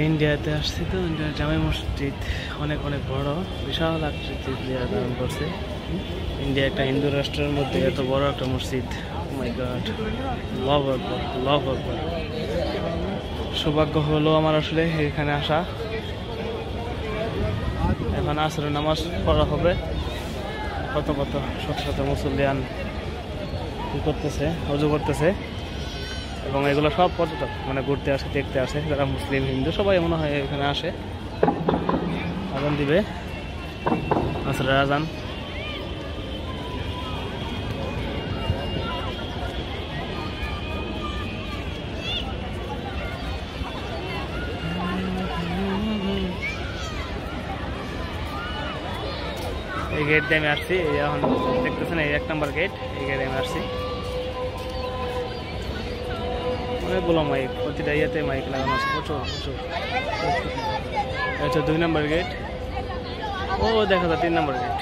ইন্ডিয়াতে আসছি তো, ইন্ডিয়ার জামে মসজিদ অনেক অনেক বড়, বিশাল আকৃতির দিয়ে ধারণ করছে। ইন্ডিয়া একটা হিন্দু রাষ্ট্রের মধ্যে এত বড় একটা মসজিদ, মাই গড, লাভ আকবার, লাভ আকবার। সৌভাগ্য হলো আমার আসলে এখানে আসা। এখন আসরের নামাজ পড়া হবে। কত কত শত শত মুসলিয়ান কি করতেছে, অজু করতেছে, এবং এগুলো সব পর্যটক মানে ঘুরতে আসে, দেখতে আসে, যারা মুসলিম হিন্দু সবাই মনে হয় এখানে আসে। আজান দিবে, আসরের আজান। এই গেট দিয়ে আমি আসছি, এখন দেখতেছেন এই 1 নম্বর গেট, এই গেটে আমি আসছি। অনেকগুলো মাইক, প্রতিটা ইয়েতে মাইক লাগানো আছে, প্রচুর প্রচুর। আচ্ছা 2 নম্বর গেট, ও দেখা যায় 3 নম্বর গেট।